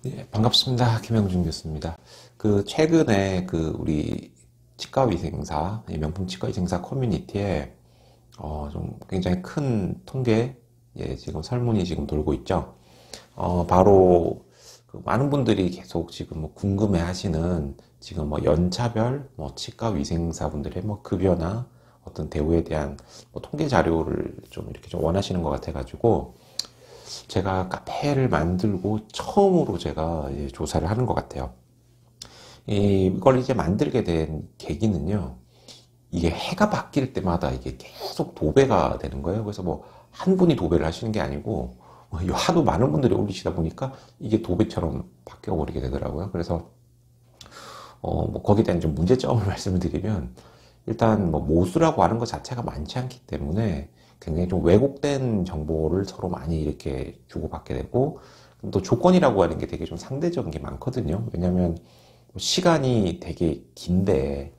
예, 반갑습니다. 김영준 교수입니다. 최근에 우리 치과위생사, 이 명품 치과위생사 커뮤니티에 좀 굉장히 큰 통계, 예, 지금 설문이 지금 돌고 있죠. 바로 많은 분들이 계속 지금 뭐 궁금해 하시는 지금 뭐 연차별 뭐 치과위생사 분들의 뭐 급여나 어떤 대우에 대한 뭐 통계 자료를 좀 이렇게 좀 원하시는 것 같아가지고 제가 카페를 만들고 처음으로 제가 조사를 하는 것 같아요. 이걸 이제 만들게 된 계기는요. 이게 해가 바뀔 때마다 이게 계속 도배가 되는 거예요. 그래서 뭐 한 분이 도배를 하시는 게 아니고 하도 많은 분들이 올리시다 보니까 이게 도배처럼 바뀌어 버리게 되더라고요. 그래서 뭐 거기에 대한 좀 문제점을 말씀을 드리면 일단 뭐 모수라고 하는 것 자체가 많지 않기 때문에 굉장히 좀 왜곡된 정보를 서로 많이 이렇게 주고받게 되고 또 조건이라고 하는 게 되게 좀 상대적인 게 많거든요. 왜냐하면 시간이 되게 긴데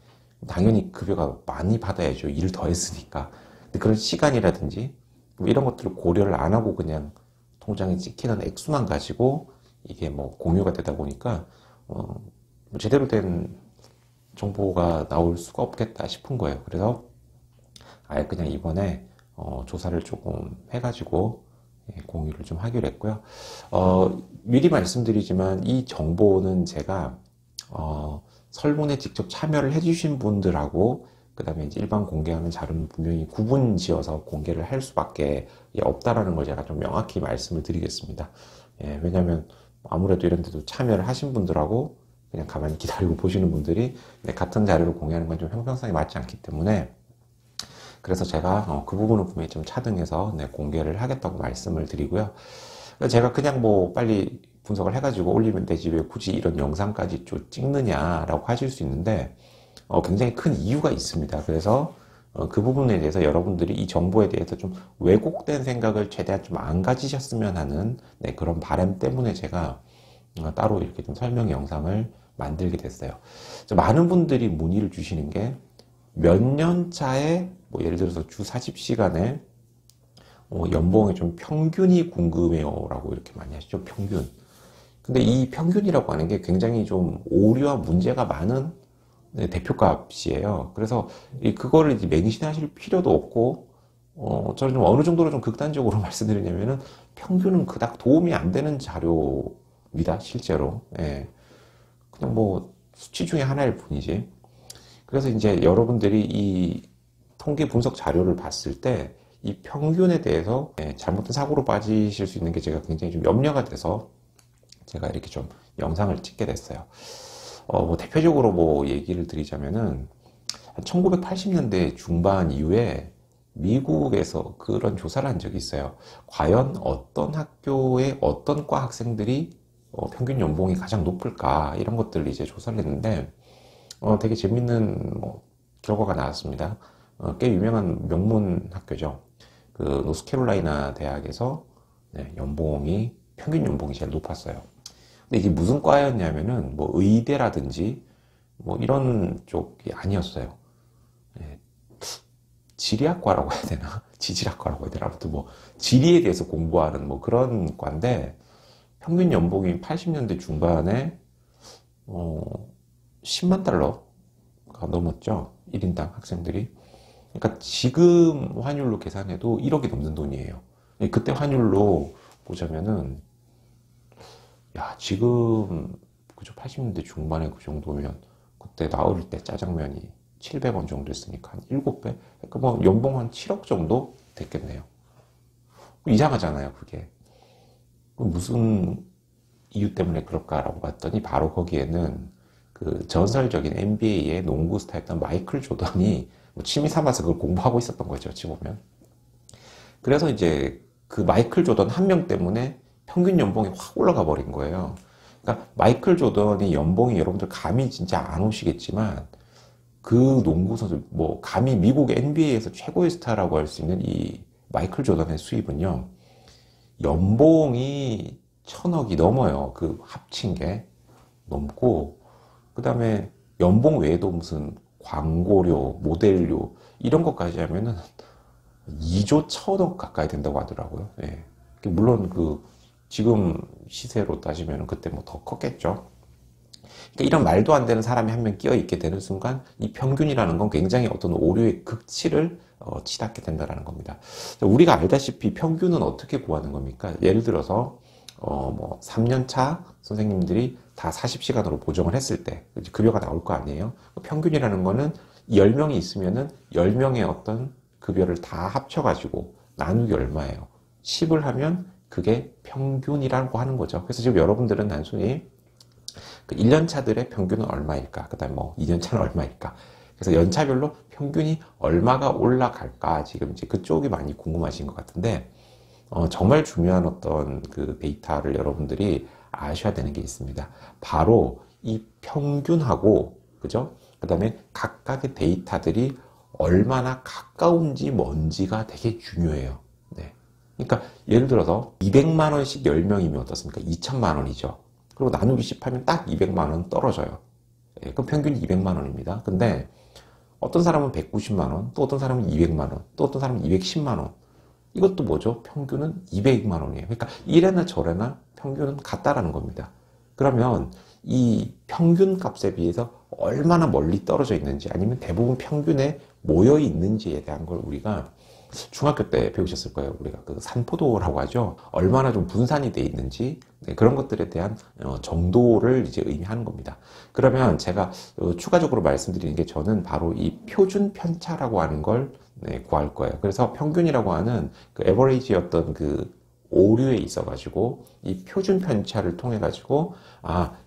당연히 급여가 많이 받아야죠. 일을 더 했으니까. 근데 그런 시간이라든지 뭐 이런 것들을 고려를 안 하고 그냥 통장에 찍히는 액수만 가지고 이게 뭐 공유가 되다 보니까 제대로 된 정보가 나올 수가 없겠다 싶은 거예요. 그래서 아예 그냥 이번에 조사를 조금 해가지고 공유를 좀 하기로 했고요. 미리 말씀드리지만 이 정보는 제가 설문에 직접 참여를 해주신 분들하고 그 다음에 이제 일반 공개하는 자료는 분명히 구분 지어서 공개를 할 수밖에 없다라는 걸 제가 좀 명확히 말씀을 드리겠습니다. 예, 왜냐하면 아무래도 이런 데도 참여를 하신 분들하고 그냥 가만히 기다리고 보시는 분들이 같은 자료를 공개하는 건 좀 형평성이 맞지 않기 때문에 그래서 제가 그 부분을 분명히 좀 차등해서 공개를 하겠다고 말씀을 드리고요. 제가 그냥 뭐 빨리 분석을 해가지고 올리면 되지 왜 굳이 이런 영상까지 좀 찍느냐라고 하실 수 있는데 굉장히 큰 이유가 있습니다. 그래서 그 부분에 대해서 여러분들이 이 정보에 대해서 좀 왜곡된 생각을 최대한 좀 안 가지셨으면 하는 그런 바람 때문에 제가 따로 이렇게 좀 설명 영상을 만들게 됐어요. 많은 분들이 문의를 주시는 게 몇 년 차에 뭐 예를 들어서 주 40시간에 연봉의 좀 평균이 궁금해요 라고 이렇게 많이 하시죠. 평균. 근데 이 평균이라고 하는 게 굉장히 좀 오류와 문제가 많은 대표값이에요. 그래서 그거를 이제 맹신하실 필요도 없고 저는 좀 어느 정도로 좀 극단적으로 말씀드리냐면은 평균은 그닥 도움이 안 되는 자료입니다. 실제로. 예. 그냥 뭐 수치 중에 하나일 뿐이지. 그래서 이제 여러분들이 이 통계 분석 자료를 봤을 때 이 평균에 대해서 잘못된 사고로 빠지실 수 있는 게 제가 굉장히 좀 염려가 돼서 제가 이렇게 좀 영상을 찍게 됐어요. 뭐 대표적으로 뭐 얘기를 드리자면은 1980년대 중반 이후에 미국에서 그런 조사를 한 적이 있어요. 과연 어떤 학교의 어떤 과 학생들이 평균 연봉이 가장 높을까 이런 것들을 이제 조사를 했는데 되게 재밌는 뭐 결과가 나왔습니다. 꽤 유명한 명문 학교죠. 노스캐롤라이나 대학에서 연봉이 평균 연봉이 제일 높았어요. 근데 이게 무슨 과였냐면은 뭐 의대라든지 뭐 이런 쪽이 아니었어요. 예, 지리학과라고 해야 되나? 지질학과라고 해야 되나? 아무튼 뭐 지리에 대해서 공부하는 뭐 그런 과인데 평균 연봉이 80년대 중반에 10만 달러가 넘었죠. 1인당 학생들이. 그러니까 지금 환율로 계산해도 1억이 넘는 돈이에요. 그때 환율로 보자면은 야 지금 그죠 80년대 중반에 그 정도면 그때 나 어릴 때 짜장면이 700원 정도 했으니까 한 7배? 그러니까 뭐 연봉 한 7억 정도 됐겠네요. 이상하잖아요 그게. 무슨 이유 때문에 그럴까라고 봤더니 바로 거기에는 그 전설적인 NBA의 농구 스타였던 마이클 조던이 뭐 취미 삼아서 그걸 공부하고 있었던 거죠, 어찌 보면. 그래서 이제 그 마이클 조던 한 명 때문에 평균 연봉이 확 올라가 버린 거예요. 그러니까 마이클 조던이 연봉이 여러분들 감이 진짜 안 오시겠지만 그 농구 선수 뭐 감히 미국 NBA에서 최고의 스타라고 할 수 있는 이 마이클 조던의 수입은요. 연봉이 1,000억이 넘어요. 그 합친 게 넘고 그 다음에 연봉 외에도 무슨 광고료, 모델료 이런 것까지 하면은 2조 1,000억 가까이 된다고 하더라고요. 예. 물론 그 지금 시세로 따지면 그때 뭐 더 컸겠죠. 그러니까 이런 말도 안 되는 사람이 한 명 끼어 있게 되는 순간 이 평균이라는 건 굉장히 어떤 오류의 극치를 치닫게 된다는 겁니다. 우리가 알다시피 평균은 어떻게 구하는 겁니까? 예를 들어서 뭐 3년차 선생님들이 다 40시간으로 보정을 했을 때 급여가 나올 거 아니에요? 평균이라는 거는 10명이 있으면은 10명의 어떤 급여를 다 합쳐가지고 나누기 얼마예요? 10을 하면 그게 평균이라고 하는 거죠. 그래서 지금 여러분들은 단순히 그 1년차들의 평균은 얼마일까? 그 다음에 뭐 2년차는 얼마일까? 그래서 연차별로 평균이 얼마가 올라갈까? 지금 이제 그쪽이 많이 궁금하신 것 같은데, 정말 중요한 어떤 그 데이터를 여러분들이 아셔야 되는 게 있습니다. 바로 이 평균하고, 그죠? 그 다음에 각각의 데이터들이 얼마나 가까운지 뭔지가 되게 중요해요. 네. 그러니까 예를 들어서 200만 원씩 10명이면 어떻습니까? 2천만 원이죠. 그리고 나누기 10 하면 딱 200만 원 떨어져요. 예, 그럼 평균이 200만 원입니다. 근데 어떤 사람은 190만 원, 또 어떤 사람은 200만 원, 또 어떤 사람은 210만 원. 이것도 뭐죠? 평균은 200만 원이에요. 그러니까 이래나 저래나 평균은 같다라는 겁니다. 그러면 이 평균 값에 비해서 얼마나 멀리 떨어져 있는지 아니면 대부분 평균에 모여 있는지에 대한 걸 우리가 중학교 때 배우셨을 거예요. 우리가 그 산포도라고 하죠. 얼마나 좀 분산이 돼 있는지 네, 그런 것들에 대한 정도를 이제 의미하는 겁니다. 그러면 제가 추가적으로 말씀드리는 게 저는 바로 이 표준 편차라고 하는 걸 네, 구할 거예요. 그래서 평균이라고 하는 그 에버리지였던 그 오류에 있어 가지고 이 표준 편차를 통해 가지고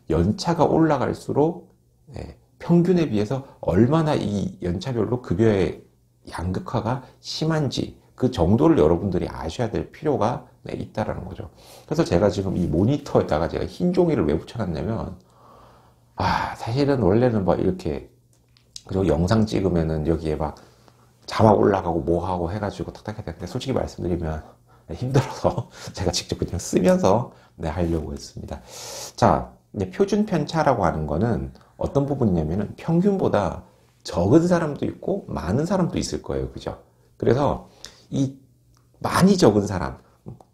연차가 올라갈수록 네, 평균에 비해서 얼마나 이 연차별로 급여의 양극화가 심한지 그 정도를 여러분들이 아셔야 될 필요가 네, 있다라는 거죠. 그래서 제가 지금 이 모니터에다가 제가 흰 종이를 왜 붙여놨냐면 사실은 원래는 막 이렇게 그리고 영상 찍으면은 여기에 막 자막 올라가고 뭐 하고 해가지고 탁탁 해야 되는데 솔직히 말씀드리면 힘들어서 제가 직접 그냥 쓰면서 네, 하려고 했습니다. 자, 이제 표준 편차라고 하는 거는 어떤 부분이냐면은 평균보다 적은 사람도 있고 많은 사람도 있을 거예요. 그죠? 그래서 이 많이 적은 사람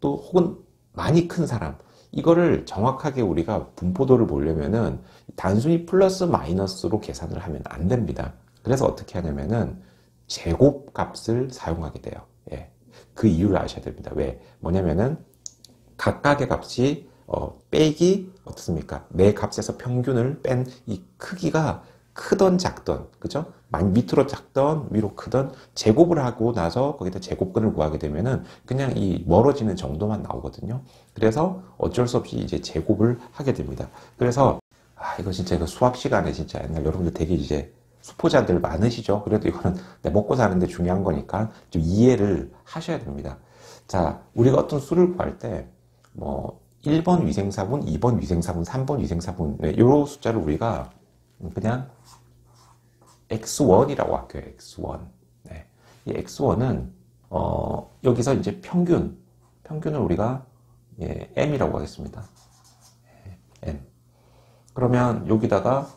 또 혹은 많이 큰 사람 이거를 정확하게 우리가 분포도를 보려면은 단순히 플러스 마이너스로 계산을 하면 안 됩니다. 그래서 어떻게 하냐면은 제곱 값을 사용하게 돼요. 예. 그 이유를 아셔야 됩니다. 왜? 뭐냐면은 각각의 값이 빼기 어떻습니까? 내 값에서 평균을 뺀 이 크기가 크던 작던, 그죠? 많이 밑으로 작던 위로 크던 제곱을 하고 나서 거기다 제곱근을 구하게 되면은 그냥 이 멀어지는 정도만 나오거든요. 그래서 어쩔 수 없이 이제 제곱을 하게 됩니다. 그래서 이거 진짜 이거 수학 시간에 진짜 옛날 여러분들 되게 이제 수포자들 많으시죠? 그래도 이거는 먹고 사는데 중요한 거니까 좀 이해를 하셔야 됩니다. 자, 우리가 어떤 수를 구할 때 뭐 1번 위생사분, 2번 위생사분, 3번 위생사분 이런 숫자를 우리가 그냥 X1이라고 할게요. X1. 네. 이 X1은 여기서 이제 평균을 우리가 M이라고 하겠습니다. M. 그러면 여기다가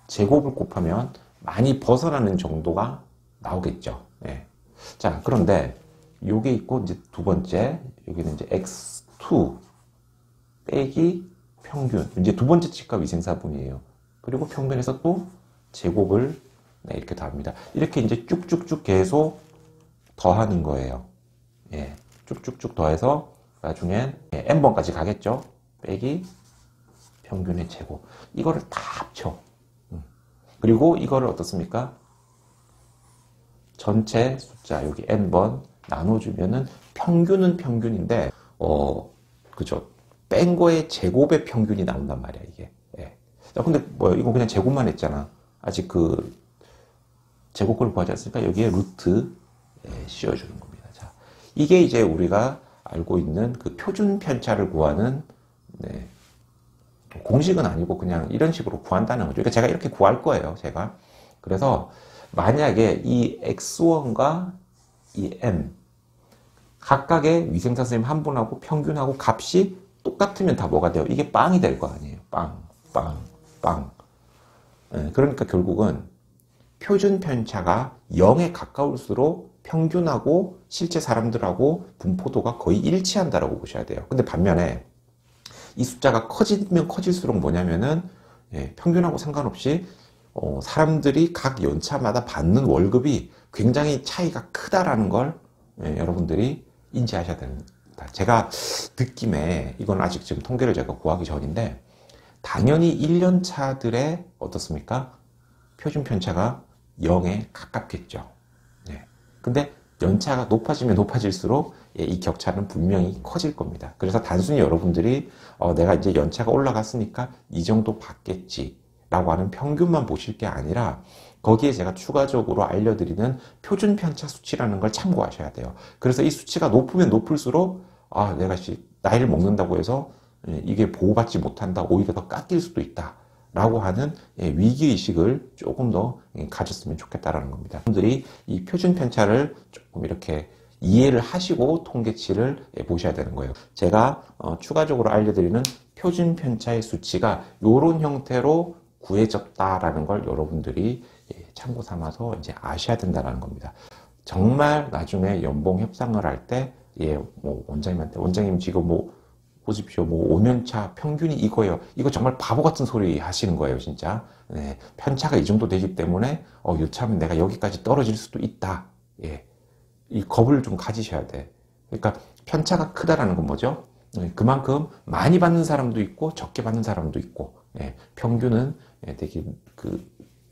제곱을 곱하면 많이 벗어나는 정도가 나오겠죠. 네. 자, 그런데 요게 있고 이제 두 번째 여기는 이제 X2 빼기 평균. 이제 두 번째 치과 위생사분이에요. 그리고 평균에서 또 제곱을 이렇게 더합니다. 이렇게 이제 쭉쭉쭉 계속 더하는 거예요. 예, 쭉쭉쭉 더해서 나중엔 n번까지 가겠죠. 빼기 평균의 제곱. 이거를 다 합쳐. 그리고 이거를 어떻습니까? 전체 숫자 여기 n번 나눠주면은 평균은 평균인데 그죠? 뺀 거의 제곱의 평균이 나온단 말이야 이게. 예. 자, 근데 뭐 이거 그냥 제곱만 했잖아. 아직 그 제곱근을 구하지 않습니까? 여기에 루트 씌워주는 겁니다. 자, 이게 이제 우리가 알고 있는 그 표준 편차를 구하는 공식은 아니고 그냥 이런 식으로 구한다는 거죠. 그러니까 제가 이렇게 구할 거예요. 제가. 그래서 만약에 이 X1과 이 M 각각의 위생사 선생님 한 분하고 평균하고 값이 똑같으면 다 뭐가 돼요? 이게 빵이 될 거 아니에요. 빵. 그러니까 결국은 표준 편차가 0에 가까울수록 평균하고 실제 사람들하고 분포도가 거의 일치한다라고 보셔야 돼요. 근데 반면에 이 숫자가 커지면 커질수록 뭐냐면은 평균하고 상관없이 사람들이 각 연차마다 받는 월급이 굉장히 차이가 크다라는 걸 여러분들이 인지하셔야 됩니다. 제가 느낌에 이건 아직 지금 통계를 제가 구하기 전인데 당연히 1년 차들의 어떻습니까? 표준 편차가 0에 가깝겠죠. 근데 연차가 높아지면 높아질수록 이 격차는 분명히 커질 겁니다. 그래서 단순히 여러분들이 내가 이제 연차가 올라갔으니까 이 정도 받겠지 라고 하는 평균만 보실 게 아니라 거기에 제가 추가적으로 알려드리는 표준 편차 수치라는 걸 참고하셔야 돼요. 그래서 이 수치가 높으면 높을수록 내가 나이를 먹는다고 해서 이게 보호받지 못한다, 오히려 더 깎일 수도 있다 라고 하는 위기의식을 조금 더 가졌으면 좋겠다라는 겁니다. 여러분들이 이 표준 편차를 조금 이렇게 이해를 하시고 통계치를 보셔야 되는 거예요. 제가 추가적으로 알려드리는 표준 편차의 수치가 이런 형태로 구해졌다라는 걸 여러분들이 참고 삼아서 이제 아셔야 된다는 겁니다. 정말 나중에 연봉 협상을 할 때 뭐 원장님한테 원장님 지금 뭐 보십시오. 뭐 5년차 평균이 이거예요. 이거 정말 바보 같은 소리 하시는 거예요, 진짜. 편차가 이 정도 되기 때문에 요참은 내가 여기까지 떨어질 수도 있다. 이 겁을 좀 가지셔야 돼. 그러니까 편차가 크다라는 건 뭐죠? 그만큼 많이 받는 사람도 있고 적게 받는 사람도 있고 평균은 되게 그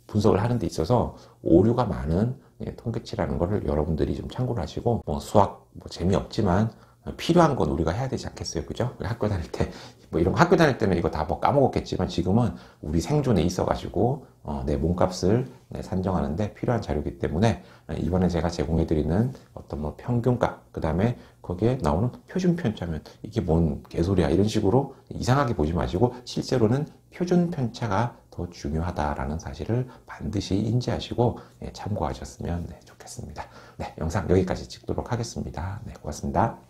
분석을 하는 데 있어서 오류가 많은 통계치라는 거를 여러분들이 좀 참고를 하시고 뭐 수학 뭐 재미없지만 필요한 건 우리가 해야 되지 않겠어요? 그죠? 학교 다닐 때, 뭐 이런 학교 다닐 때는 이거 다 뭐 까먹었겠지만 지금은 우리 생존에 있어가지고, 내 몸값을 산정하는데 필요한 자료이기 때문에 이번에 제가 제공해드리는 어떤 뭐 평균값, 그 다음에 거기에 나오는 표준 편차면 이게 뭔 개소리야 이런 식으로 이상하게 보지 마시고 실제로는 표준 편차가 더 중요하다라는 사실을 반드시 인지하시고 참고하셨으면 좋겠습니다. 네, 영상 여기까지 찍도록 하겠습니다. 네, 고맙습니다.